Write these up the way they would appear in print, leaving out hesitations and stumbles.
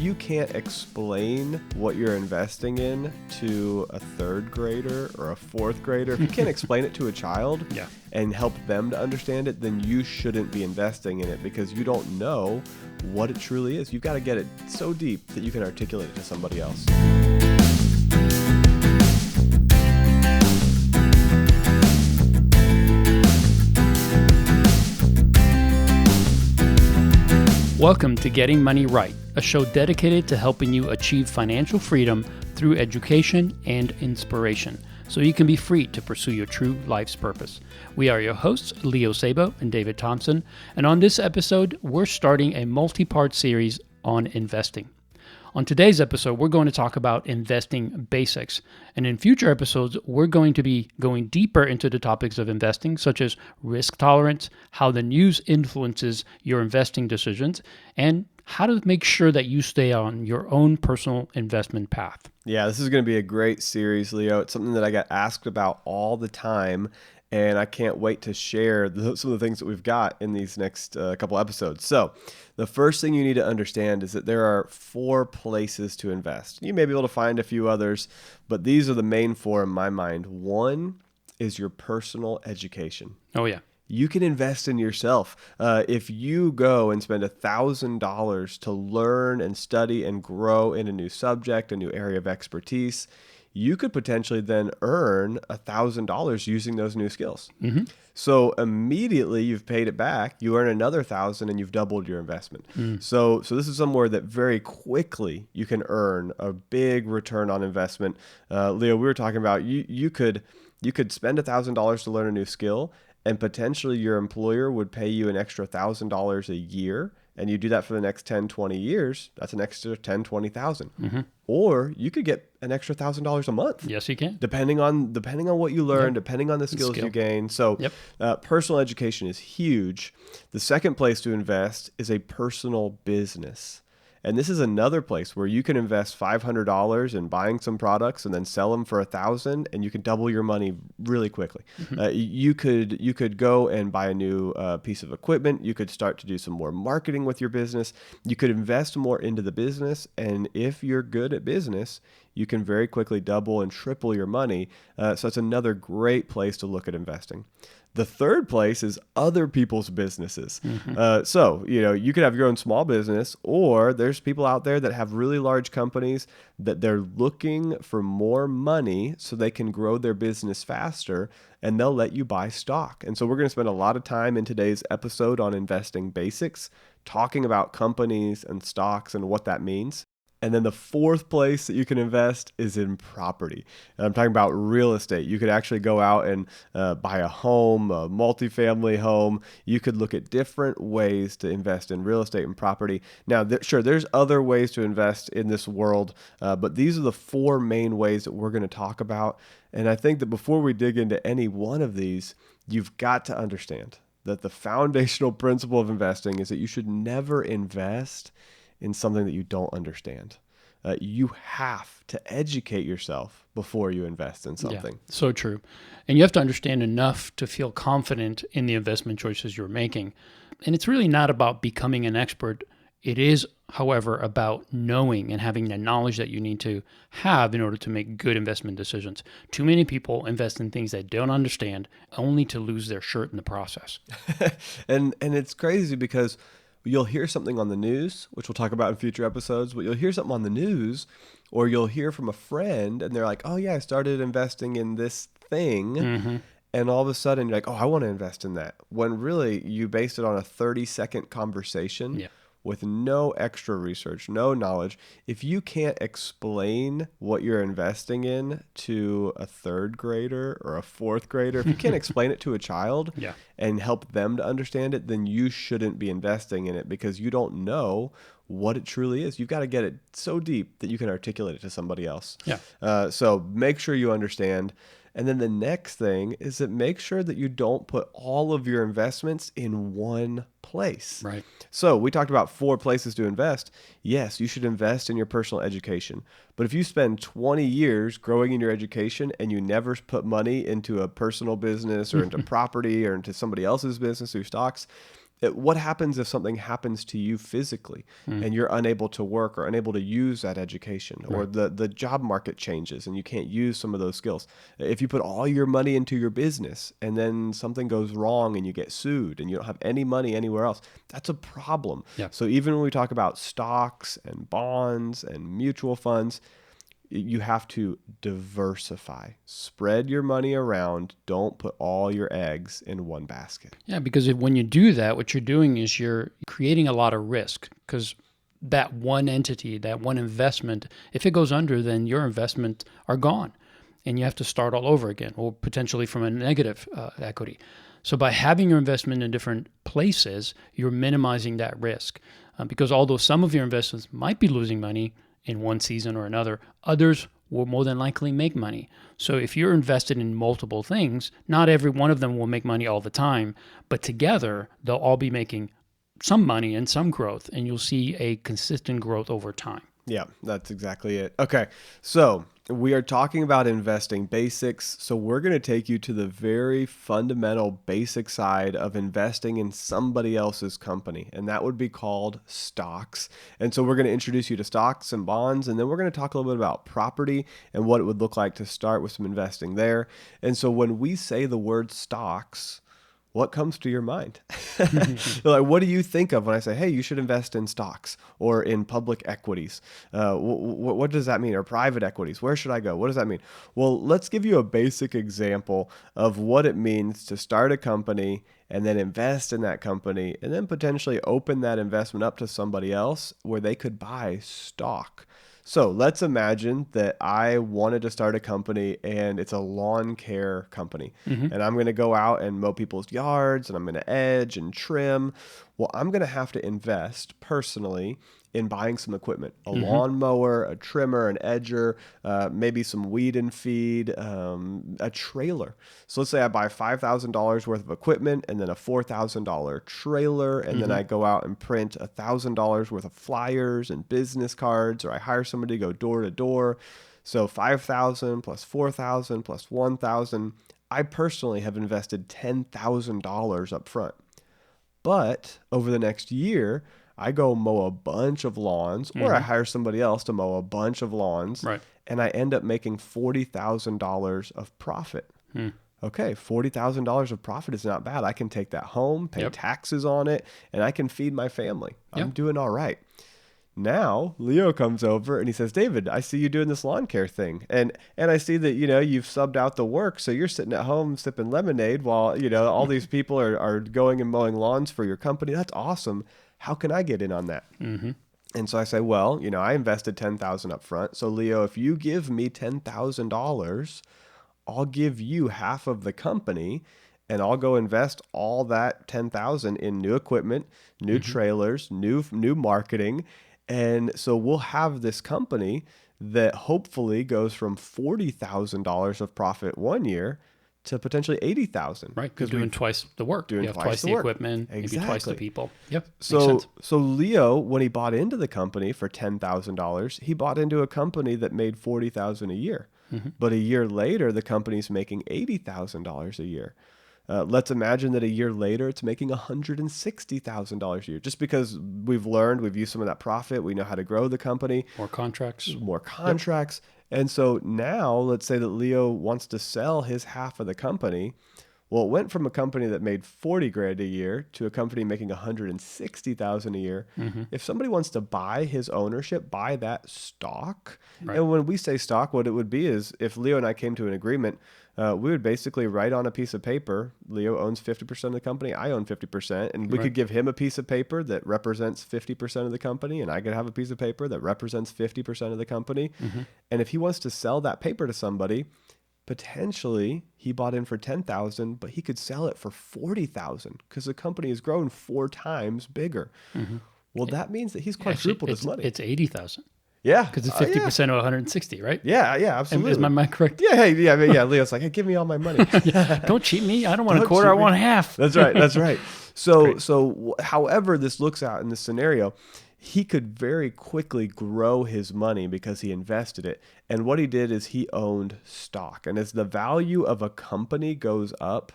you can't explain what you're investing in to a third grader or a fourth grader, if you can't explain it to a child and help them to understand it, then you shouldn't be investing in it because you don't know what it truly is. You've got to get it so deep that you can articulate it to somebody else. Welcome to Getting Money Right, a show dedicated to helping you achieve financial freedom through education and inspiration, so you can be free to pursue your true life's purpose. We are your hosts, Leo Sabo and David Thompson, and on this episode, we're starting a multi-part series on investing. On today's episode, we're going to talk about investing basics. And in future episodes, we're going to be going deeper into the topics of investing, such as risk tolerance, how the news influences your investing decisions, and how to make sure that you stay on your own personal investment path. Yeah, this is going to be a great series, Leo. It's something that I get asked about all the time, and I can't wait to share some of the things that we've got in these next couple episodes. So the first thing you need to understand is that there are 4 places to invest. You may be able to find a few others, but these are the main 4 in my mind. One is your personal education. Oh, yeah. You can invest in yourself. If you go and spend $1,000 to learn and study and grow in a new subject, a new area of expertise, you could potentially then earn $1,000 using those new skills. Mm-hmm. So immediately you've paid it back, you earn another $1,000 and you've doubled your investment. So this is somewhere that very quickly you can earn a big return on investment. Leo, we were talking about you could spend $1,000 to learn a new skill, and potentially your employer would pay you an extra $1,000 a year, and you do that for the next 10, 20 years, that's an extra $10,000, $20,000. Mm-hmm. Or you could get an extra $1,000 a month. Yes, you can. Depending on what you learn, depending on the skills you gain. So personal education is huge. The second place to invest is a personal business. And this is another place where you can invest $500 in buying some products and then sell them for $1,000, and you can double your money really quickly. Mm-hmm. You could go and buy a new piece of equipment. You could start to do some more marketing with your business. You could invest more into the business, and if you're good at business, you can very quickly double and triple your money. So it's another great place to look at investing. The third place is other people's businesses. Mm-hmm. So, you could have your own small business, or there's people out there that have really large companies that they're looking for more money so they can grow their business faster, and they'll let you buy stock. And so we're going to spend a lot of time in today's episode on investing basics, talking about companies and stocks and what that means. And then the fourth place that you can invest is in property. And I'm talking about real estate. You could actually go out and buy a home, a multifamily home. You could look at different ways to invest in real estate and property. Now, there's other ways to invest in this world, but these are the 4 main ways that we're going to talk about. And I think that before we dig into any one of these, you've got to understand that the foundational principle of investing is that you should never invest in something that you don't understand. You have to educate yourself before you invest in something. Yeah, so true. And you have to understand enough to feel confident in the investment choices you're making. And it's really not about becoming an expert. It is, however, about knowing and having the knowledge that you need to have in order to make good investment decisions. Too many people invest in things they don't understand, only to lose their shirt in the process. And it's crazy because you'll hear something on the news, which we'll talk about in future episodes, but you'll hear something on the news, or you'll hear from a friend and they're like, oh yeah, I started investing in this thing. Mm-hmm. And all of a sudden you're like, oh, I want to invest in that. When really you based it on a 30-second conversation. Yeah. With no extra research, no knowledge. If you can't explain what you're investing in to a third grader or a fourth grader, if you can't explain it to a child and help them to understand it, then you shouldn't be investing in it because you don't know what it truly is. You've got to get it so deep that you can articulate it to somebody else. Yeah. So make sure you understand. And then the next thing is that make sure that you don't put all of your investments in one place. Right. So we talked about 4 places to invest. Yes, you should invest in your personal education. But if you spend 20 years growing in your education and you never put money into a personal business or into property or into somebody else's business or stocks, What happens if something happens to you physically and you're unable to work or unable to use that education, or the job market changes and you can't use some of those skills? If you put all your money into your business and then something goes wrong and you get sued and you don't have any money anywhere else, that's a problem. Yeah. So even when we talk about stocks and bonds and mutual funds, you have to diversify. Spread your money around. Don't put all your eggs in one basket. Yeah, because when you do that, what you're doing is you're creating a lot of risk, because that one entity, that one investment, if it goes under, then your investment are gone and you have to start all over again, or potentially from a negative equity. So by having your investment in different places, you're minimizing that risk, because although some of your investments might be losing money in one season or another, others will more than likely make money. So if you're invested in multiple things, not every one of them will make money all the time, but together they'll all be making some money and some growth, and you'll see a consistent growth over time. Yeah, that's exactly it. Okay, so we are talking about investing basics. So we're going to take you to the very fundamental basic side of investing in somebody else's company, and that would be called stocks. And so we're going to introduce you to stocks and bonds, and then we're going to talk a little bit about property and what it would look like to start with some investing there. And so when we say the word stocks, what comes to your mind? Like, what do you think of when I say, hey, you should invest in stocks or in public equities? What does that mean? Or private equities? Where should I go? What does that mean? Well, let's give you a basic example of what it means to start a company and then invest in that company and then potentially open that investment up to somebody else where they could buy stock. So let's imagine that I wanted to start a company and it's a lawn care company. And I'm going to go out and mow people's yards and I'm going to edge and trim. Well, I'm going to have to invest personally in buying some equipment, a lawnmower, a trimmer, an edger, maybe some weed and feed, a trailer. So let's say I buy $5,000 worth of equipment and then a $4,000 trailer. And then I go out and print $1,000 worth of flyers and business cards, or I hire somebody to go door to door. So 5,000 plus 4,000 plus 1,000. I personally have invested $10,000 up front. But over the next year, I go mow a bunch of lawns, or I hire somebody else to mow a bunch of lawns, and I end up making $40,000 of profit. Okay, $40,000 of profit is not bad. I can take that home, pay taxes on it, and I can feed my family. I'm doing all right. Now, Leo comes over and he says, David, I see you doing this lawn care thing. And I see that, you've subbed out the work. So you're sitting at home sipping lemonade while, all these people are going and mowing lawns for your company. That's awesome. How can I get in on that? And so I say, well, I invested $10,000 up front. So Leo, if you give me $10,000, I'll give you half of the company, and I'll go invest all that $10,000 in new equipment, new trailers, new marketing. And so we'll have this company that hopefully goes from $40,000 of profit one year to potentially $80,000. Right, because doing twice the work. Doing you have twice the equipment, maybe twice the people. Yep. So Leo, when he bought into the company for $10,000, he bought into a company that made $40,000 a year. But a year later, the company's making $80,000 a year. Let's imagine that a year later, it's making $160,000 a year. Just because we've used some of that profit, we know how to grow the company. More contracts. Yep. And so now, let's say that Leo wants to sell his half of the company. Well, it went from a company that made $40,000 a year to a company making $160,000 a year. If somebody wants to buy his ownership, buy that stock. And when we say stock, what it would be is if Leo and I came to an agreement, we would basically write on a piece of paper, Leo owns 50% of the company, I own 50%, and we could give him a piece of paper that represents 50% of the company, and I could have a piece of paper that represents 50% of the company. And if he wants to sell that paper to somebody, potentially he bought in for $10,000, but he could sell it for $40,000 because the company has grown 4 times bigger. Well, that means that he's quadrupled his money. It's $80,000. Yeah. Because it's 50% of 160, right? Yeah, absolutely. Is my mind correct? Yeah, Leo's like, hey, give me all my money. Don't cheat me. I don't want a quarter, I want half. That's right. So however this looks out in this scenario, he could very quickly grow his money because he invested it. And what he did is he owned stock. And as the value of a company goes up,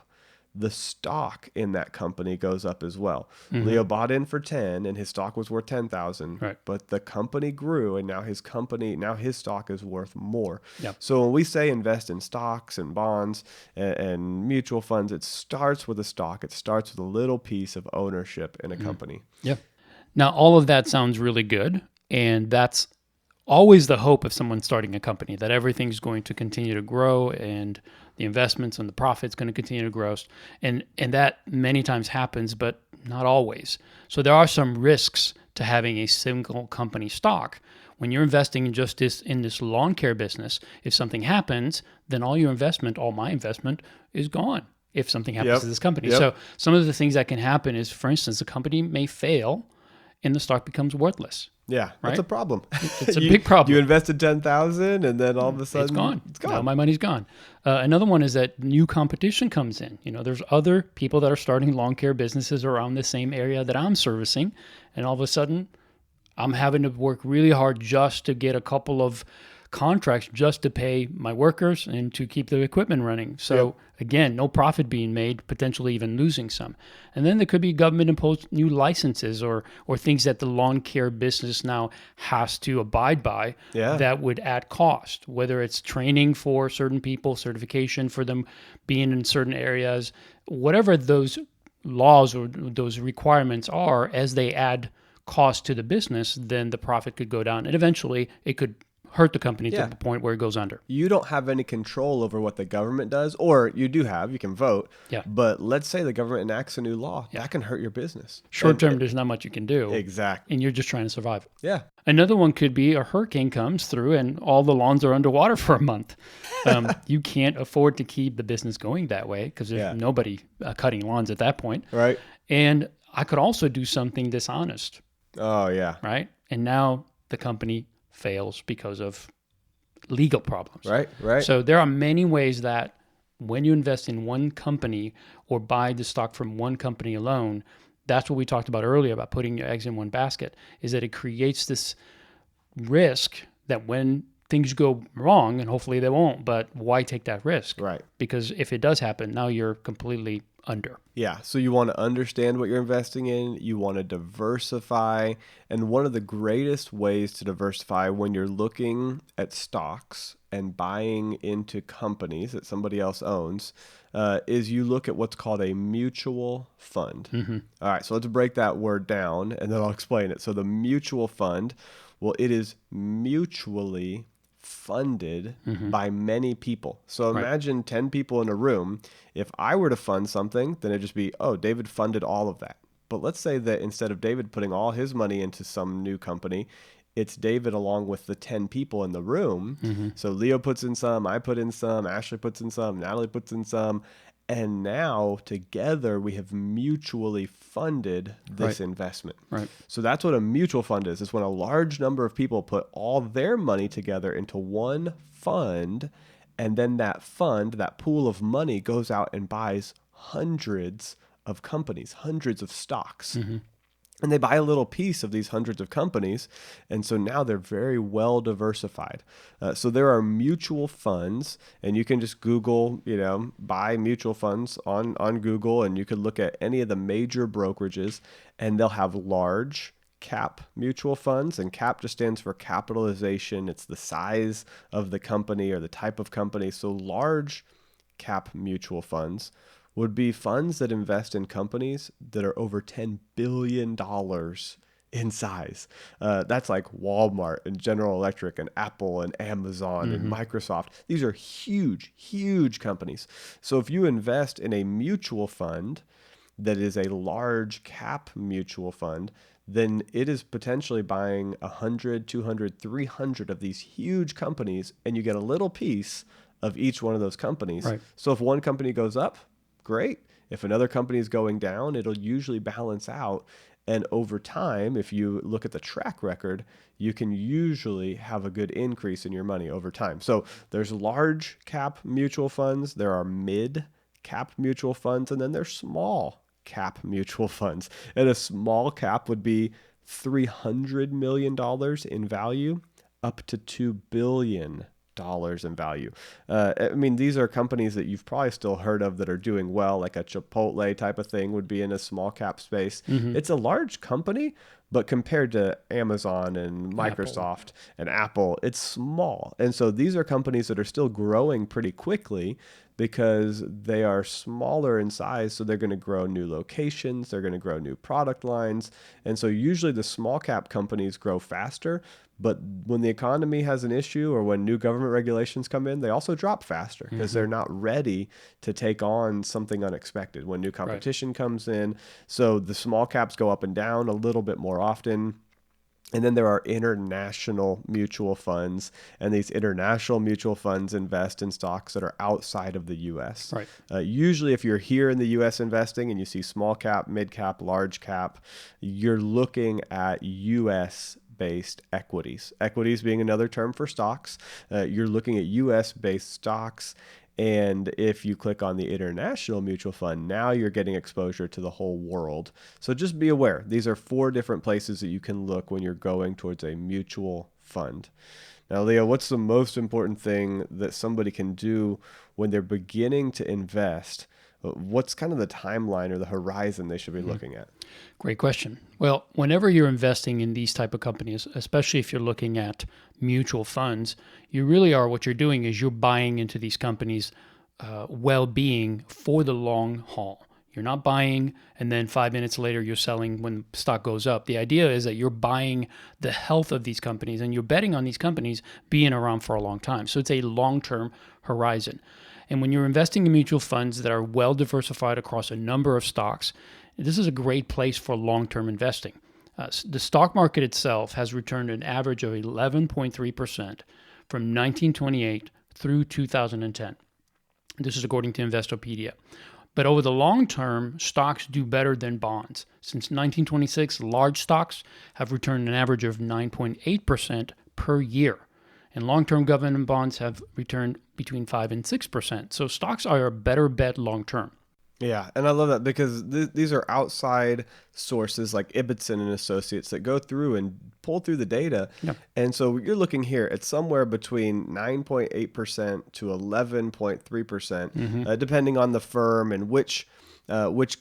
the stock in that company goes up as well. Mm-hmm. Leo bought in for 10 and his stock was worth 10,000, right. but the company grew and now his stock is worth more. Yep. So when we say invest in stocks and bonds and mutual funds, it starts with a stock. It starts with a little piece of ownership in a company. Yeah. Now, all of that sounds really good, and that's always the hope of someone starting a company, that everything's going to continue to grow and the investments and the profits going to continue to grow. And that many times happens, but not always. So there are some risks to having a single company stock. When you're investing in just in this lawn care business, if something happens, then all my investment is gone if something happens to this company. So some of the things that can happen is, for instance, the company may fail and the stock becomes worthless. Yeah, that's a problem. It's a big problem. You invested 10,000 and then all of a sudden it's gone. Now my money's gone. Another one is that new competition comes in. There's other people that are starting lawn care businesses around the same area that I'm servicing, and all of a sudden I'm having to work really hard just to get a couple of contracts just to pay my workers and to keep the equipment running. So again, no profit being made, potentially even losing some. And then there could be government imposed new licenses or things that the lawn care business now has to abide by that would add cost, whether it's training for certain people, certification for them being in certain areas, whatever those laws or those requirements are, as they add cost to the business, then the profit could go down and eventually it could hurt the company to the point where it goes under. You don't have any control over what the government does, or you do have, you can vote. Yeah. But let's say the government enacts a new law. That can hurt your business. Short term, there's not much you can do. Exactly. And you're just trying to survive. Yeah. Another one could be a hurricane comes through and all the lawns are underwater for a month. You can't afford to keep the business going that way because there's nobody cutting lawns at that point. Right. And I could also do something dishonest. Oh, yeah. Right. And now the company fails because of legal problems. Right. So there are many ways that when you invest in one company or buy the stock from one company alone, that's what we talked about earlier about putting your eggs in one basket, is that it creates this risk that when things go wrong, and hopefully they won't, but why take that risk? Right. Because if it does happen, now you're completely under. Yeah. So you want to understand what you're investing in. You want to diversify. And one of the greatest ways to diversify when you're looking at stocks and buying into companies that somebody else owns is you look at what's called a mutual fund. Mm-hmm. All right. So let's break that word down and then I'll explain it. So the mutual fund, well, it is mutually funded by many people. So imagine 10 people in a room. If I were to fund something, then it'd just be, oh, David funded all of that. But let's say that instead of David putting all his money into some new company, it's David along with the 10 people in the room. Mm-hmm. So Leo puts in some, I put in some, Ashley puts in some, Natalie puts in some. And now together we have mutually funded this investment. Right. So that's what a mutual fund is. It's when a large number of people put all their money together into one fund, and then that fund, that pool of money, goes out and buys hundreds of companies, hundreds of stocks. Mm-hmm. And they buy a little piece of these hundreds of companies. And so now they're very well diversified. So there are mutual funds, and you can just Google, buy mutual funds on Google, and you could look at any of the major brokerages, and they'll have large cap mutual funds. And cap just stands for capitalization. It's the size of the company or the type of company. So large cap mutual funds would be funds that invest in companies that are over $10 billion in size. That's like Walmart and General Electric and Apple and Amazon and Microsoft. These are huge, huge companies. So if you invest in a mutual fund that is a large cap mutual fund, then it is potentially buying 100, 200, 300 of these huge companies, and you get a little piece of each one of those companies. Right. So if one company goes up, great. If another company is going down, it'll usually balance out. And over time, if you look at the track record, you can usually have a good increase in your money over time. So there's large cap mutual funds, there are mid cap mutual funds, and then there's small cap mutual funds. And a small cap would be $300 million in value up to $2 billion dollars in value. I mean, these are companies that you've probably still heard of that are doing well, like a Chipotle type of thing would be in a small cap space. It's a large company, but compared to Amazon and Microsoft and Apple, it's small. And so these are companies that are still growing pretty quickly because they are smaller in size. So they're going to grow new locations, they're going to grow new product lines. And so usually the small cap companies grow faster. But when the economy has an issue or when new government regulations come in, they also drop faster because they're not ready to take on something unexpected when new competition comes in. So the small caps go up and down a little bit more often. And then there are international mutual funds, and these international mutual funds invest in stocks that are outside of the U.S. Right. Usually, if you're here in the U.S. investing and you see small cap, mid cap, large cap, you're looking at U.S. based equities. Equities being another term for stocks. You're looking at U.S. based stocks. And if you click on the international mutual fund, now you're getting exposure to the whole world. So just be aware. These are 4 different places that you can look when you're going towards a mutual fund. Now, Leo, what's the most important thing that somebody can do when they're beginning to invest? What's kind of the timeline or the horizon they should be looking at? Great question. Well, whenever you're investing in these type of companies, especially if you're looking at mutual funds, you really are, what you're doing is you're buying into these companies' well-being for the long haul. You're not buying and then 5 minutes later you're selling when stock goes up. The idea is that you're buying the health of these companies and you're betting on these companies being around for a long time. So it's a long-term horizon. And when you're investing in mutual funds that are well diversified across a number of stocks, this is a great place for long-term investing. The stock market itself has returned an average of 11.3% from 1928 through 2010. This is according to Investopedia. But over the long term, stocks do better than bonds. Since 1926, large stocks have returned an average of 9.8% per year. And long-term government bonds have returned between 5 and 6%. So stocks are a better bet long-term. Yeah, and I love that because these are outside sources like Ibbotson and Associates that go through and pull through the data. Yep. And so you're looking here at somewhere between 9.8% to 11.3%, depending on the firm and which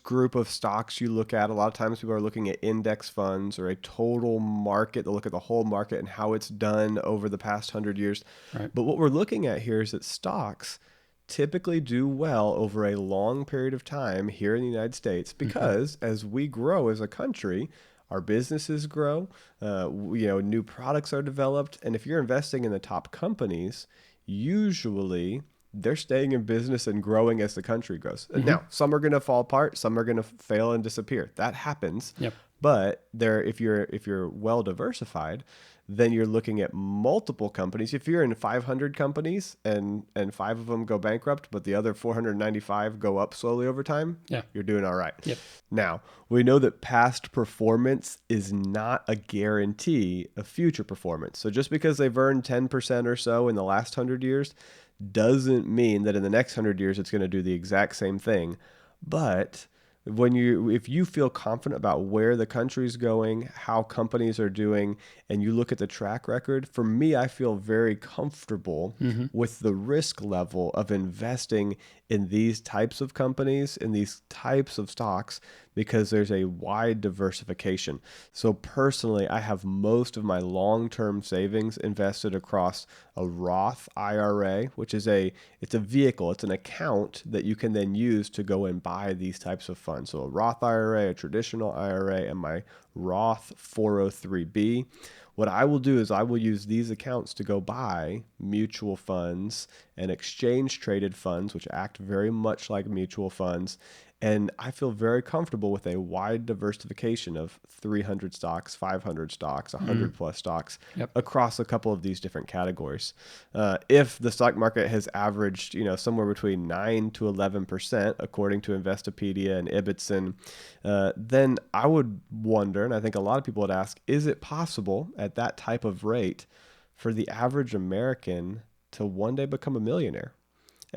group of stocks you look at. A lot of times people are looking at index funds or a total market. They'll look at the whole market and how it's done over the past 100 years. Right. But what we're looking at here is that stocks typically do well over a long period of time here in the United States because as we grow as a country, our businesses grow, new products are developed. And if you're investing in the top companies, usually they're staying in business and growing as the country grows. Now, some are going to fall apart, some are going to fail and disappear. That happens. Yep. But if you're well diversified, then you're looking at multiple companies. If you're in 500 companies and 5 of them go bankrupt, but the other 495 go up slowly over time, you're doing all right. Yep. Now, we know that past performance is not a guarantee of future performance. So just because they've earned 10% or so in the last 100 years doesn't mean that in the next 100 years it's going to do the exact same thing. But if you feel confident about where the country's going, how companies are doing, and you look at the track record, for me, I feel very comfortable with the risk level of investing in these types of companies, in these types of stocks, because there's a wide diversification. So personally, I have most of my long-term savings invested across a Roth IRA, which is it's a vehicle, it's an account that you can then use to go and buy these types of funds. So a Roth IRA, a traditional IRA, and my Roth 403B. What I will do is I will use these accounts to go buy mutual funds and exchange traded funds, which act very much like mutual funds. And I feel very comfortable with a wide diversification of 300 stocks, 500 stocks, 100 plus stocks across a couple of these different categories. If the stock market has averaged, somewhere between 9 to 11%, according to Investopedia and Ibbotson, then I would wonder, and I think a lot of people would ask, is it possible at that type of rate for the average American to one day become a millionaire?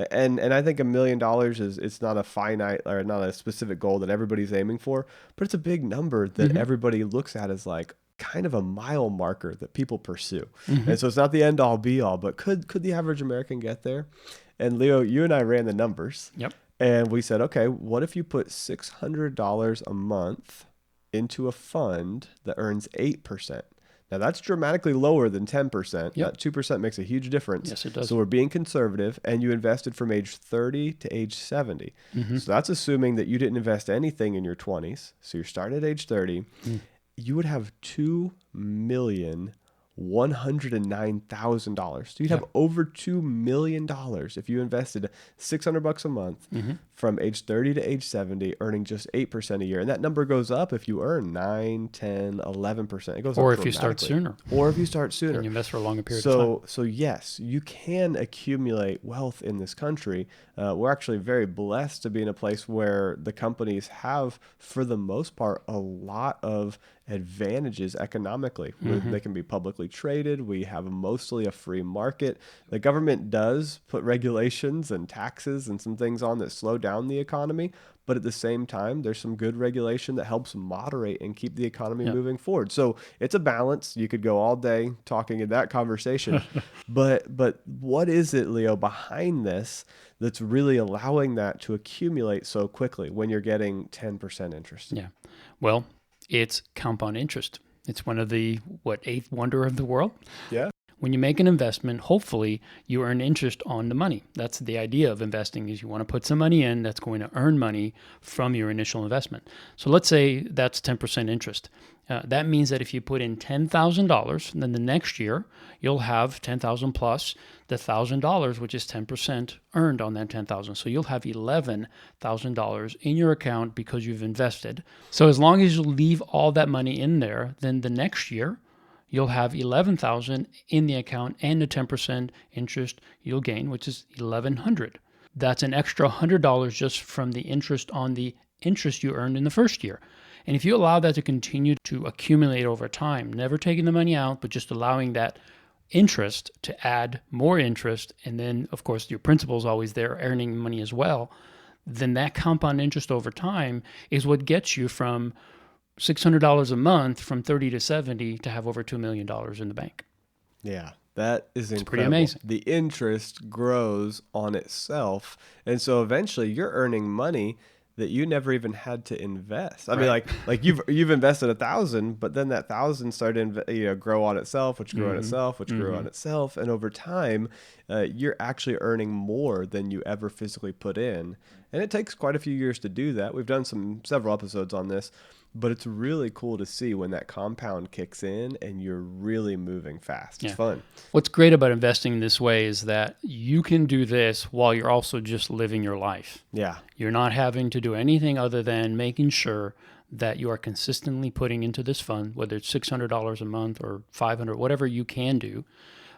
And I think $1 million it's not a finite or not a specific goal that everybody's aiming for, but it's a big number that everybody looks at as like, kind of a mile marker that people pursue. And so it's not the end all be all, but could the average American get there? And Leo, you and I ran the numbers. Yep. And we said, okay, what if you put $600 a month into a fund that earns 8%? Now that's dramatically lower than 10%. Yep. That 2% makes a huge difference. Yes, it does. So we're being conservative, and you invested from age 30 to age 70. So that's assuming that you didn't invest anything in your 20s. So you're starting at age 30. You would have $2,109,000. So you'd have over $2 million if you invested $600 a month from age 30 to age 70, earning just 8% a year. And that number goes up if you earn 9, 10, 11%. It goes up or if you start sooner. Or if you start sooner. And you invest for a longer period of time. So yes, you can accumulate wealth in this country. We're actually very blessed to be in a place where the companies have, for the most part, a lot of advantages economically. They can be publicly traded. We have mostly a free market. The government does put regulations and taxes and some things on that slow down the economy, but at the same time, there's some good regulation that helps moderate and keep the economy moving forward. So it's a balance. You could go all day talking in that conversation, but what is it, Leo, behind this that's really allowing that to accumulate so quickly when you're getting 10% interest? Yeah. Well, it's compound interest. It's one of the, eighth wonder of the world? Yeah. When you make an investment, hopefully you earn interest on the money. That's the idea of investing, is you want to put some money in that's going to earn money from your initial investment. So let's say that's 10% interest. That means that if you put in $10,000, then the next year you'll have $10,000 plus the $1,000, which is 10% earned on that $10,000. So you'll have $11,000 in your account because you've invested. So as long as you leave all that money in there, then the next year you'll have $11,000 in the account and the 10% interest you'll gain, which is $1,100. That's an extra $100 just from the interest on the interest you earned in the first year. And if you allow that to continue to accumulate over time, never taking the money out, but just allowing that interest to add more interest, and then, of course, your principal is always there earning money as well, then that compound interest over time is what gets you from $600 a month from 30 to 70 to have over $2 million in the bank. Yeah, that is incredible. It's pretty amazing. The interest grows on itself. And so eventually you're earning money that you never even had to invest. I mean, like you've invested 1,000, but then that 1,000 started to grow on itself, which grew on itself, which grew on itself, and over time, you're actually earning more than you ever physically put in. And it takes quite a few years to do that. We've done several episodes on this, but it's really cool to see when that compound kicks in and you're really moving fast. It's fun. What's great about investing this way is that you can do this while you're also just living your life. Yeah. You're not having to do anything other than making sure that you are consistently putting into this fund, whether it's $600 a month or $500, whatever you can do.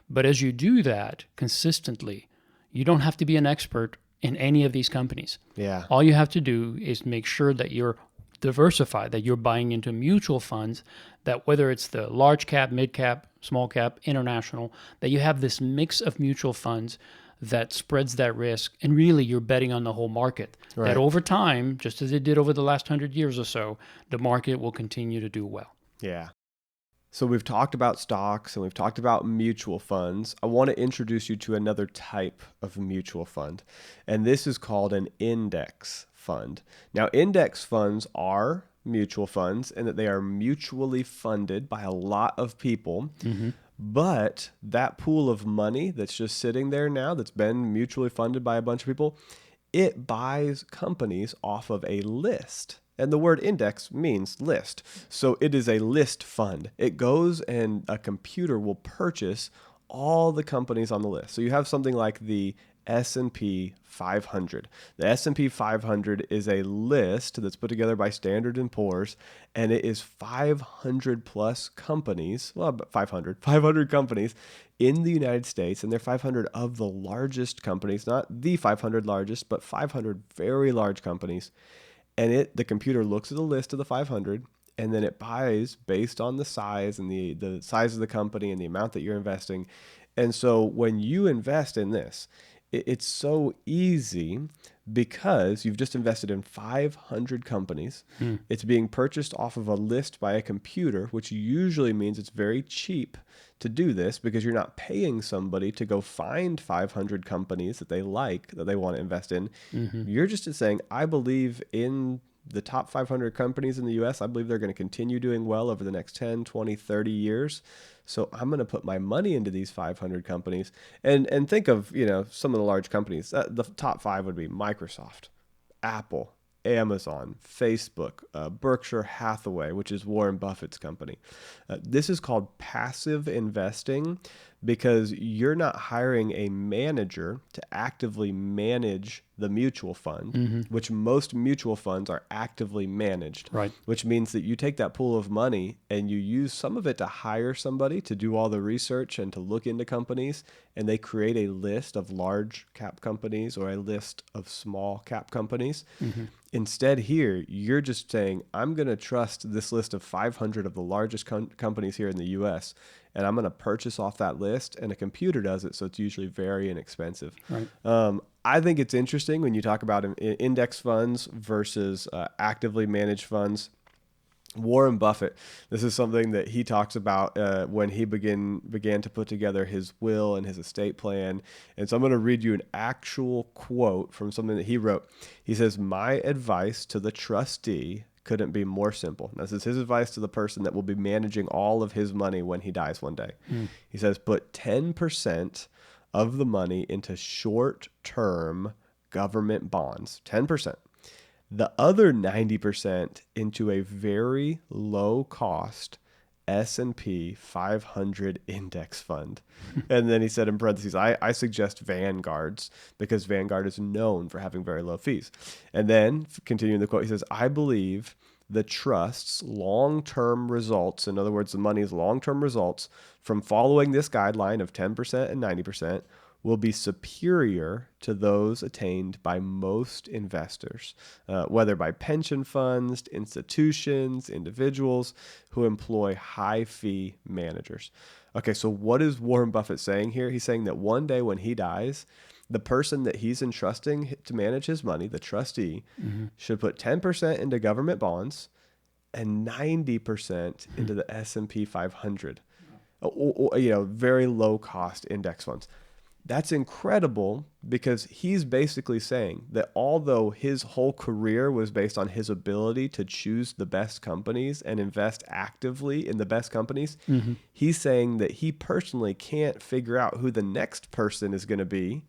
But as you do that consistently, you don't have to be an expert in any of these companies. Yeah. All you have to do is make sure that you're diversified, that you're buying into mutual funds, that whether it's the large cap, mid cap, small cap, international, that you have this mix of mutual funds that spreads that risk. And really you're betting on the whole market. Right. That over time, just as it did over the last 100 years or so, the market will continue to do well. Yeah. So we've talked about stocks and we've talked about mutual funds. I want to introduce you to another type of mutual fund, and this is called an index fund. Now, index funds are mutual funds in that they are mutually funded by a lot of people, but that pool of money that's just sitting there now that's been mutually funded by a bunch of people, it buys companies off of a list. And the word index means list. So it is a list fund. It goes and a computer will purchase all the companies on the list. So you have something like the S&P 500. The S&P 500 is a list that's put together by Standard & Poor's, and it is 500 plus companies, 500 companies in the United States, and they're 500 of the largest companies, not the 500 largest, but 500 very large companies. And the computer looks at the list of the 500, and then it buys based on the size and the size of the company and the amount that you're investing. And so when you invest in this, it's so easy because you've just invested in 500 companies. It's being purchased off of a list by a computer, which usually means it's very cheap to do this because you're not paying somebody to go find 500 companies that they like, that they want to invest in. You're just saying, I believe in the top 500 companies in the US. I believe they're going to continue doing well over the next 10, 20, 30 years. So I'm going to put my money into these 500 companies and think of, some of the large companies. The top 5 would be Microsoft, Apple, Amazon, Facebook, Berkshire Hathaway, which is Warren Buffett's company. This is called passive investing because you're not hiring a manager to actively manage the mutual fund, which most mutual funds are actively managed, right? Which means that you take that pool of money and you use some of it to hire somebody to do all the research and to look into companies, and they create a list of large cap companies or a list of small cap companies. Instead here, you're just saying, I'm going to trust this list of 500 of the largest companies here in the US, and I'm going to purchase off that list, and a computer does it, so it's usually very inexpensive. Right. I think it's interesting when you talk about index funds versus actively managed funds. Warren Buffett, this is something that he talks about when he began to put together his will and his estate plan. And so I'm going to read you an actual quote from something that he wrote. He says, "My advice to the trustee couldn't be more simple." This is his advice to the person that will be managing all of his money when he dies one day. He says, "Put 10% of the money into short-term government bonds, 10%. The other 90% into a very low-cost S&P 500 index fund." And then he said in parentheses, I suggest Vanguard's because Vanguard is known for having very low fees. And then continuing the quote, he says, "I believe the trust's long-term results," in other words, the money's long-term results from following this guideline of 10% and 90%, will be superior to those attained by most investors, whether by pension funds, institutions, individuals who employ high-fee managers. Okay, so what is Warren Buffett saying here? He's saying that one day when he dies, the person that he's entrusting to manage his money, the trustee, should put 10% into government bonds and 90% into the S&P 500, very low-cost index funds. That's incredible because he's basically saying that although his whole career was based on his ability to choose the best companies and invest actively in the best companies, he's saying that he personally can't figure out who the next person is going to be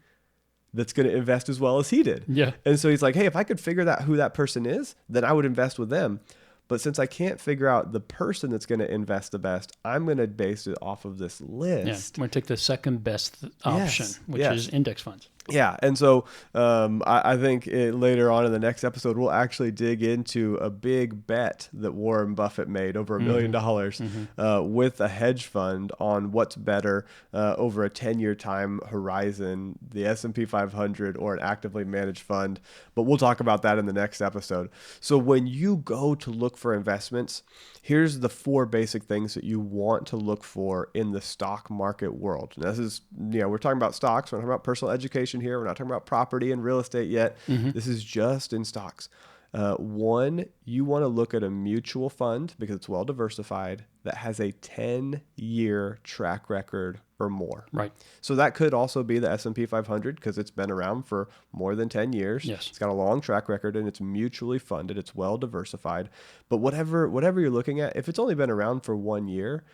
that's going to invest as well as he did. Yeah. And so he's like, hey, if I could figure out who that person is, then I would invest with them. But since I can't figure out the person that's going to invest the best, I'm going to base it off of this list. Yeah, I'm going to take the second best option, which is index funds. Yeah, and so I think later on in the next episode, we'll actually dig into a big bet that Warren Buffett made over $1 million with a hedge fund on what's better over a 10-year time horizon, the S&P 500 or an actively managed fund. But we'll talk about that in the next episode. So when you go to look for investments, here's the 4 basic things that you want to look for in the stock market world. And this is, we're talking about stocks. We're talking about personal education here. We're not talking about property and real estate yet. This is just in stocks. 1, you want to look at a mutual fund because it's well diversified that has a 10-year track record or more. Right. So that could also be the S&P 500 because it's been around for more than 10 years. Yes. It's got a long track record and it's mutually funded. It's well diversified. But whatever you're looking at, if it's only been around for 1 year,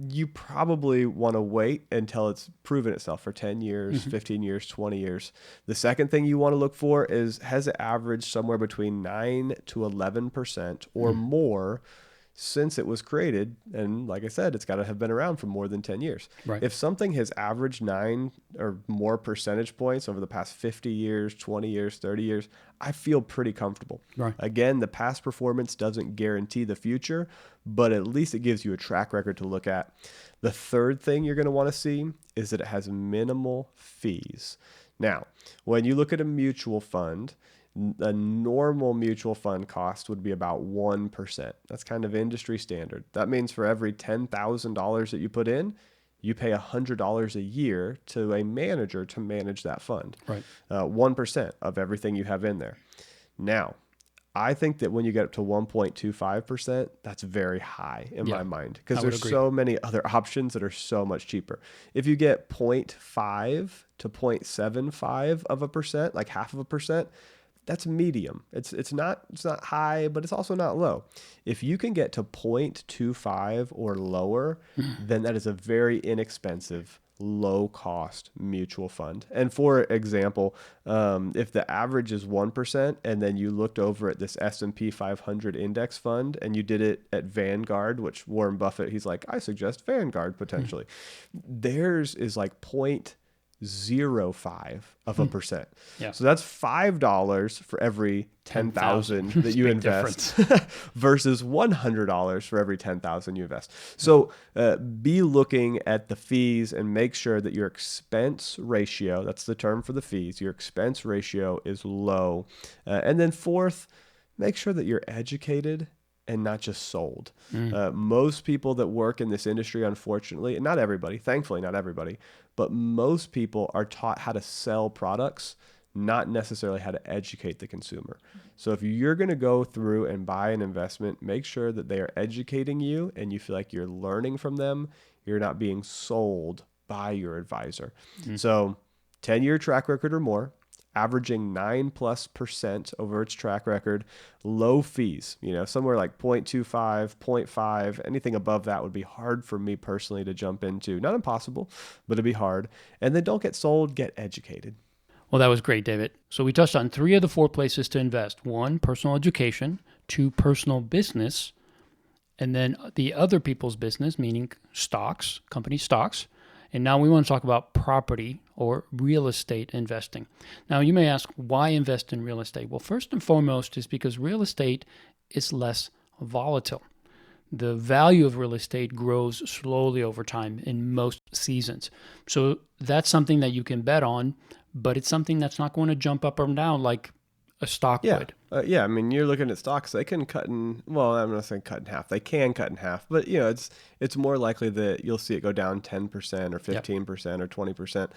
you probably want to wait until it's proven itself for 10 years, 15 years, 20 years. The second thing you want to look for is, has it averaged somewhere between 9 to 11% or more since it was created? And like I said, it's got to have been around for more than 10 years. Right. If something has averaged 9 or more percentage points over the past 50 years, 20 years, 30 years, I feel pretty comfortable. Right. Again, the past performance doesn't guarantee the future, but at least it gives you a track record to look at. The third thing you're going to want to see is that it has minimal fees. Now, when you look at a mutual fund, a normal mutual fund cost would be about 1%. That's kind of industry standard. That means for every $10,000 that you put in, you pay $100 a year to a manager to manage that fund. Right. 1% of everything you have in there. Now, I think that when you get up to 1.25%, that's very high in my mind, because there's so many other options that are so much cheaper. If you get 0.5 to 0.75 of a percent, like half of a percent, that's medium. It's not high, but it's also not low. If you can get to 0.25 or lower, then that is a very inexpensive, low cost mutual fund. And for example, if the average is 1%, and then you looked over at this S&P 500 index fund and you did it at Vanguard, which Warren Buffett, he's like, I suggest Vanguard potentially. Theirs is like 0.05 of a percent. So that's $5 for every 10,000 that you invest versus $100 for every 10,000 you invest. So be looking at the fees and make sure that your expense ratio, that's the term for the fees, your expense ratio is low. And then fourth, make sure that you're educated and not just sold. Most people that work in this industry, unfortunately, and not everybody, thankfully not everybody, but most people are taught how to sell products, not necessarily how to educate the consumer. So if you're going to go through and buy an investment, make sure that they are educating you and you feel like you're learning from them. You're not being sold by your advisor. So 10-year track record or more, averaging 9+% over its track record, low fees, somewhere like 0.25, 0.5, anything above that would be hard for me personally to jump into. Not impossible, but it'd be hard. And then don't get sold, get educated. Well, that was great, David. So we touched on 3 of the 4 places to invest. 1, personal education. 2, personal business. And then the other people's business, meaning stocks, company stocks. And now we want to talk about property or real estate investing. Now, you may ask, why invest in real estate? Well, first and foremost is because real estate is less volatile. The value of real estate grows slowly over time in most seasons. So that's something that you can bet on, but it's something that's not going to jump up or down like a stock would. I mean, you're looking at stocks, they can well, I'm not saying cut in half. They can cut in half, but it's more likely that you'll see it go down 10% or 15% or 20%.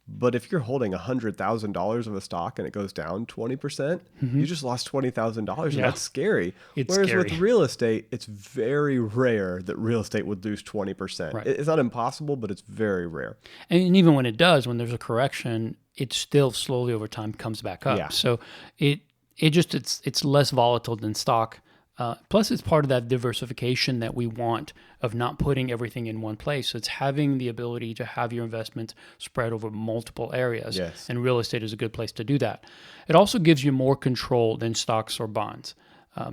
But if you're holding $100,000 of a stock and it goes down 20%, you just lost $20,000, and that's scary. Whereas with real estate, it's very rare that real estate would lose 20%. Right. It's not impossible, but it's very rare. And even when it does, when there's a correction, it still slowly over time comes back up. So it's less volatile than stock. Plus, it's part of that diversification that we want of not putting everything in one place. It's having the ability to have your investments spread over multiple areas. And real estate is a good place to do that. It also gives you more control than stocks or bonds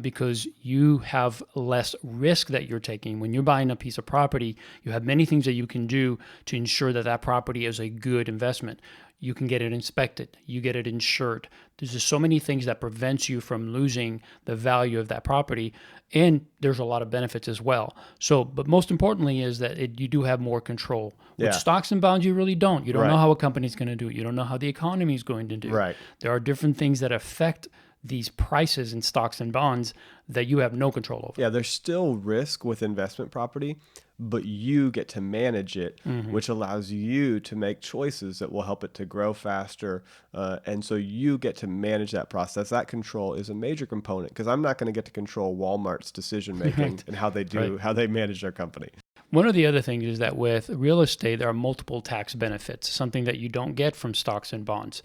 because you have less risk that you're taking. When you're buying a piece of property, you have many things that you can do to ensure that that property is a good investment. You can get it inspected. You get it insured. There's just so many things that prevents you from losing the value of that property. And there's a lot of benefits as well. So, but most importantly is that you do have more control. With stocks and bonds, you really don't. You don't know how a company's going to do it. You don't know how the economy is going to do it. There are different things that affect these prices in stocks and bonds that you have no control over. Yeah, there's still risk with investment property, but you get to manage it, which allows you to make choices that will help it to grow faster. And so you get to manage that process. That control is a major component because I'm not going to get to control Walmart's decision making and how they manage their company. One of the other things is that with real estate, there are multiple tax benefits, something that you don't get from stocks and bonds.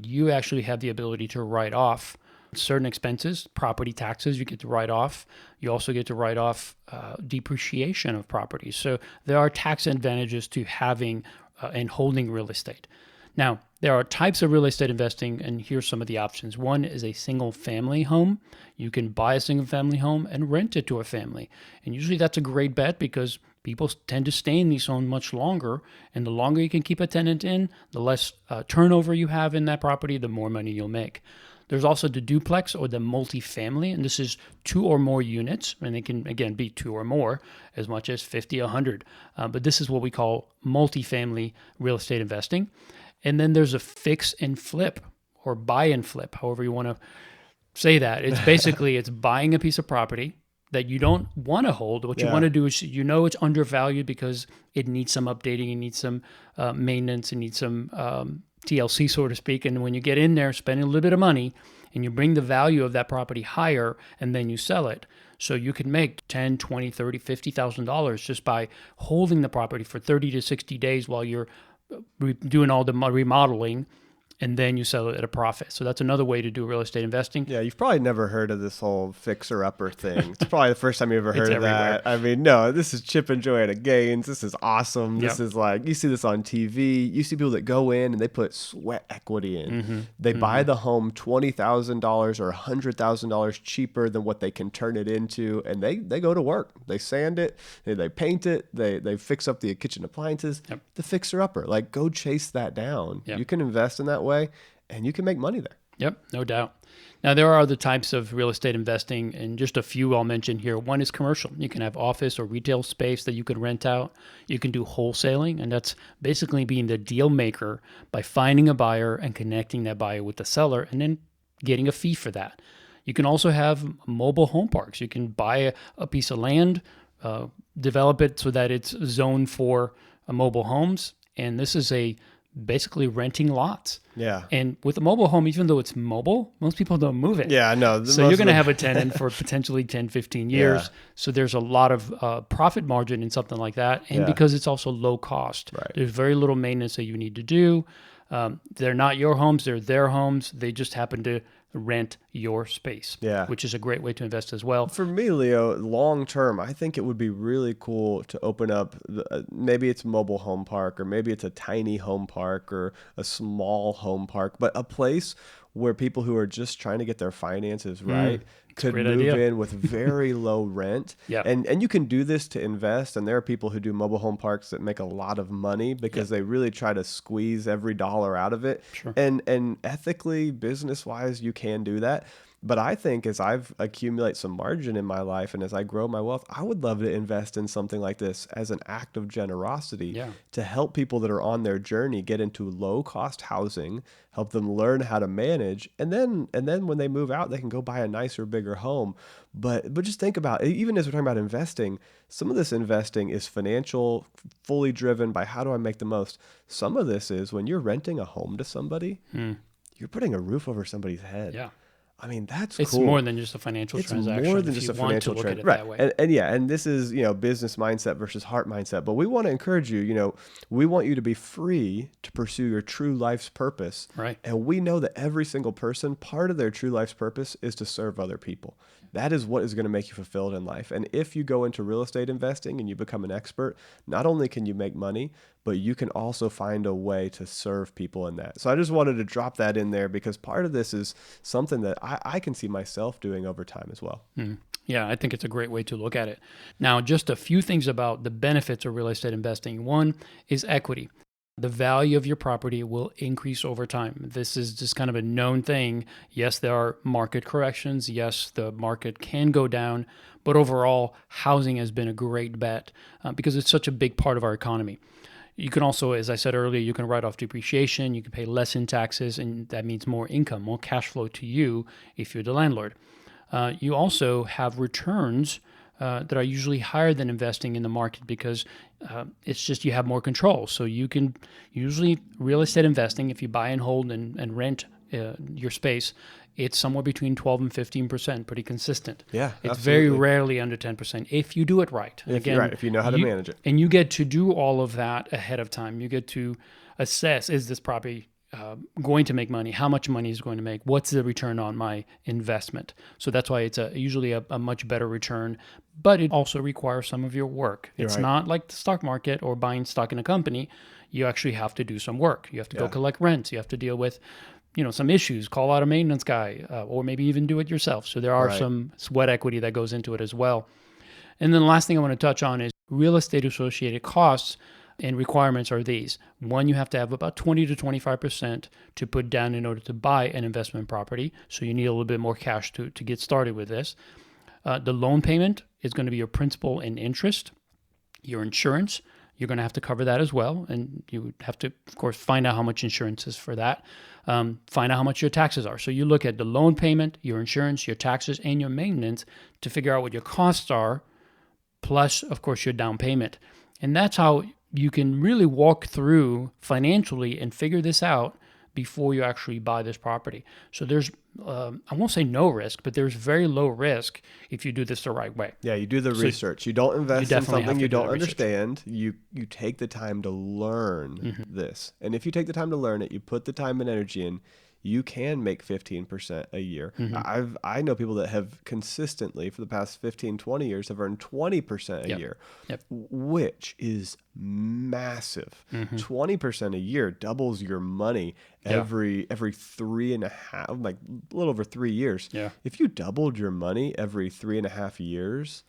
You actually have the ability to write off certain expenses, property taxes, you get to write off. You also get to write off depreciation of properties. So there are tax advantages to having and holding real estate. Now, there are types of real estate investing, and here's some of the options. One is a single family home. You can buy a single family home and rent it to a family. And usually that's a great bet because people tend to stay in these homes much longer. And the longer you can keep a tenant in, the less turnover you have in that property, the more money you'll make. There's also the duplex or the multifamily, and this is 2 or more units, and they can, again, be 2 or more, as much as 50, 100. But this is what we call multifamily real estate investing. And then there's a fix and flip or buy and flip, however you want to say that. It's basically, it's buying a piece of property that you don't want to hold. What you want to do is, it's undervalued because it needs some updating, it needs some maintenance, it needs some TLC, so to speak. And when you get in there, spending a little bit of money, and you bring the value of that property higher, and then you sell it. So you can make $10, $20, $30, $50,000 just by holding the property for 30 to 60 days while you're doing all the remodeling, and then you sell it at a profit. So that's another way to do real estate investing. Yeah, you've probably never heard of this whole fixer-upper thing. It's probably the first time you ever heard of that. I mean, no, this is chip and joy at gains. This is awesome. This is like, you see this on TV. You see people that go in and they put sweat equity in. They buy the home $20,000 or $100,000 cheaper than what they can turn it into, and they go to work. They sand it, they paint it, they fix up the kitchen appliances. The fixer-upper, like, go chase that down. You can invest in that way, and you can make money there. Yep, no doubt. Now, there are other types of real estate investing, and just a few I'll mention here. One is commercial. You can have office or retail space that you could rent out. You can do wholesaling, and that's basically being the deal maker by finding a buyer and connecting that buyer with the seller and then getting a fee for that. You can also have mobile home parks. You can buy a piece of land, develop it so that it's zoned for mobile homes, and this is basically renting lots. Yeah. And with a mobile home, even though it's mobile, most people don't move it. Yeah, no. So you're going to have a tenant for potentially 10, 15 years. Yeah. So there's a lot of profit margin in something like that. And because it's also low cost, there's very little maintenance that you need to do. They're not your homes, they're their homes. They just happen to rent your space, which is a great way to invest as well. For me, Leo, long term, I think it would be really cool to open up, maybe it's a mobile home park, or maybe it's a tiny home park or a small home park, but a place where people who are just trying to get their finances right could move in with very low rent. And you can do this to invest. And there are people who do mobile home parks that make a lot of money because they really try to squeeze every dollar out of it. And ethically, business-wise, you can do that. But I think as I've accumulate some margin in my life and as I grow my wealth, I would love to invest in something like this as an act of generosity to help people that are on their journey get into low-cost housing, help them learn how to manage, and then when they move out, they can go buy a nicer, bigger home. But just think about, even as we're talking about investing, some of this investing is financial, fully driven by how do I make the most. Some of this is when you're renting a home to somebody, you're putting a roof over somebody's head. I mean, that's it's cool. It's more than just a financial transaction. It's more than just a financial transaction. Right. And this is, business mindset versus heart mindset. But we want to encourage you, we want you to be free to pursue your true life's purpose. Right. And we know that every single person, part of their true life's purpose is to serve other people. That is what is going to make you fulfilled in life. And if you go into real estate investing and you become an expert, not only can you make money, but you can also find a way to serve people in that. So I just wanted to drop that in there because part of this is something that I can see myself doing over time as well. Yeah, I think it's a great way to look at it. Now, just a few things about the benefits of real estate investing. One is equity. The value of your property will increase over time. This is just kind of a known thing. Yes, there are market corrections. Yes, the market can go down. But overall, housing has been a great bet because it's such a big part of our economy. You can also, as I said earlier, you can write off depreciation. You can pay less in taxes, and that means more income, more cash flow to you if you're the landlord. You also have returns that are usually higher than investing in the market because it's just you have more control. So you can usually real estate investing, if you buy and hold and rent your space, it's somewhere between 12 and 15%, pretty consistent. Yeah, it's absolutely. very rarely under 10% if you do it right. If you know how to manage it. And you get to do all of that ahead of time. You get to assess, is this property going to make money? How much money is it going to make? What's the return on my investment? So that's why it's usually a much better return, but it also requires some of your work. It's not like the stock market or buying stock in a company. You actually have to do some work. You have to go collect rents. You have to deal with some issues, call out a maintenance guy, or maybe even do it yourself. So there are some sweat equity that goes into it as well. And then the last thing I want to touch on is real estate associated costs and requirements are these. One, you have to have about 20 to 25% to put down in order to buy an investment property. So you need a little bit more cash to get started with this. The loan payment is going to be your principal and interest, your insurance, you're going to have to cover that as well. And you would have to, of course, find out how much insurance is for that. Find out how much your taxes are. So you look at the loan payment, your insurance, your taxes, and your maintenance to figure out what your costs are, plus, of course, your down payment. And that's how you can really walk through financially and figure this out before you actually buy this property. So there's, I won't say no risk, but there's very low risk if you do this the right way. Yeah, you do the research. You don't invest in something you don't understand. You take the time to learn this. And if you take the time to learn it, you put the time and energy in, you can make 15% a year. I know people that have consistently for the past 15, 20 years have earned 20% a year, which is massive. 20% a year doubles your money every 3.5, like a little over 3 years. Yeah. If you doubled your money every 3.5 years,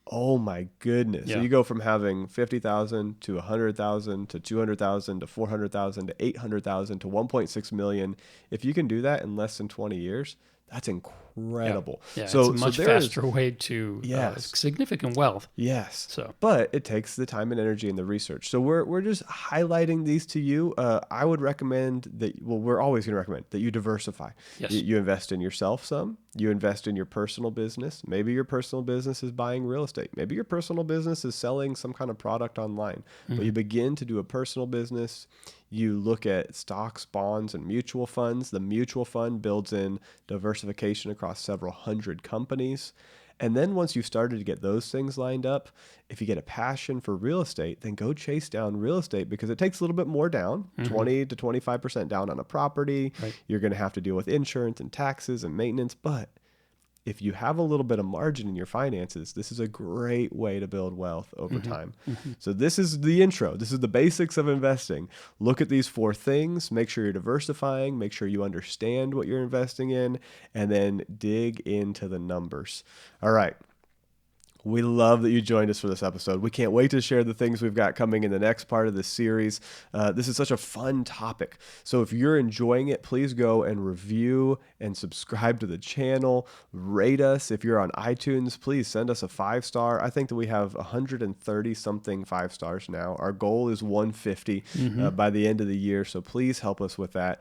oh my goodness. Yeah. So you go from having 50,000 to 100,000 to 200,000 to 400,000 to 800,000 to 1.6 million. If you can do that in less than 20 years, that's incredible. Yeah, so it's a much faster way to significant wealth. Yes. So, but it takes the time and energy and the research. So we're just highlighting these to you. I would recommend that. Well, we're always going to recommend that you diversify. Yes. You invest in yourself some. You invest in your personal business. Maybe your personal business is buying real estate. Maybe your personal business is selling some kind of product online. But you begin to do a personal business. You look at stocks, bonds, and mutual funds. The mutual fund builds in diversification across several hundred companies. And then once you've started to get those things lined up, if you get a passion for real estate, then go chase down real estate because it takes a little bit more down, 20 to 25% down on a property. Right. You're going to have to deal with insurance and taxes and maintenance. But if you have a little bit of margin in your finances, this is a great way to build wealth over time. So this is the intro. This is the basics of investing. Look at these 4 things. Make sure you're diversifying. Make sure you understand what you're investing in, and then dig into the numbers. All right. We love that you joined us for this episode. We can't wait to share the things we've got coming in the next part of this series. This is such a fun topic. So if you're enjoying it, please go and review and subscribe to the channel. Rate us. If you're on iTunes, please send us a 5-star. I think that we have 130 something 5 stars now. Our goal is 150 by the end of the year. So please help us with that.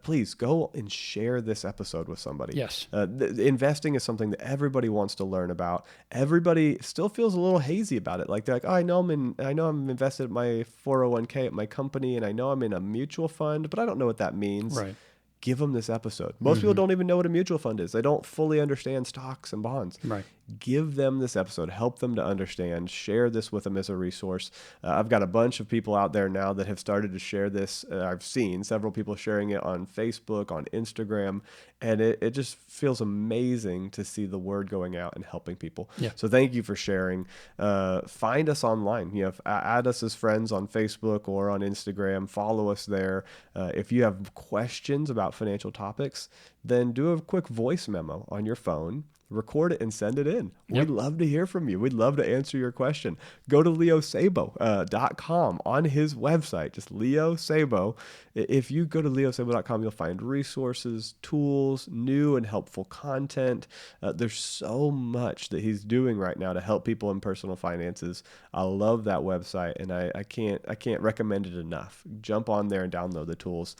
Please go and share this episode with somebody. Yes. Investing is something that everybody wants to learn about. Everybody still feels a little hazy about it. Like they're like, oh, I know I'm invested in my 401k at my company, and I know I'm in a mutual fund, but I don't know what that means. Right. Give them this episode. Most people don't even know what a mutual fund is. They don't fully understand stocks and bonds. Right. Give them this episode. Help them to understand. Share this with them as a resource. I've got a bunch of people out there now that have started to share this. I've seen several people sharing it on Facebook, on Instagram, and it just feels amazing to see the word going out and helping people. Yeah. So thank you for sharing. Find us online. Add us as friends on Facebook or on Instagram. Follow us there. If you have questions about financial topics, then do a quick voice memo on your phone. Record it and send it in. We'd love to hear from you. We'd love to answer your question. Go to leosabo.com on his website, just Leo Sabo. If you go to leosabo.com, you'll find resources, tools, new and helpful content. There's so much that he's doing right now to help people in personal finances. I love that website, and I can't recommend it enough. Jump on there and download the tools.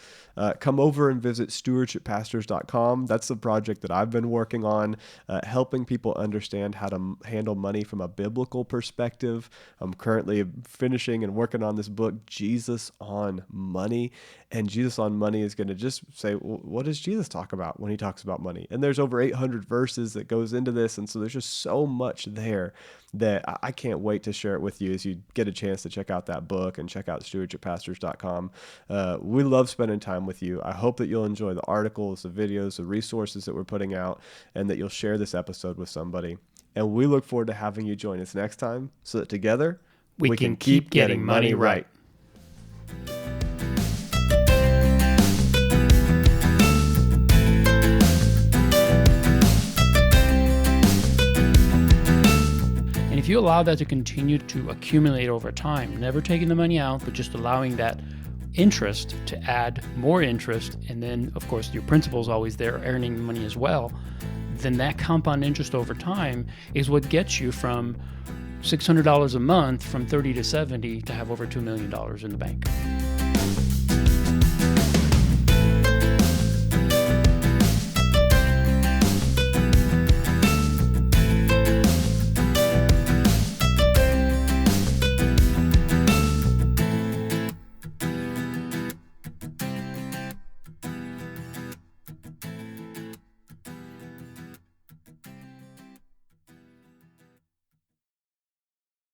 Come over and visit stewardshipPastors.com. That's the project that I've been working on. Helping people understand how to handle money from a biblical perspective. I'm currently finishing and working on this book, Jesus on Money. And Jesus on Money is going to just say, well, what does Jesus talk about when he talks about money? And there's over 800 verses that goes into this. And so there's just so much there that I can't wait to share it with you as you get a chance to check out that book and check out stewardshippastors.com. We love spending time with you. I hope that you'll enjoy the articles, the videos, the resources that we're putting out, and that you'll share this episode with somebody. And we look forward to having you join us next time so that together we can keep getting money right. And if you allow that to continue to accumulate over time, never taking the money out, but just allowing that interest to add more interest, and then, of course, your principal is always there earning money as well, then that compound interest over time is what gets you from $600 a month from 30 to 70 to have over $2 million in the bank.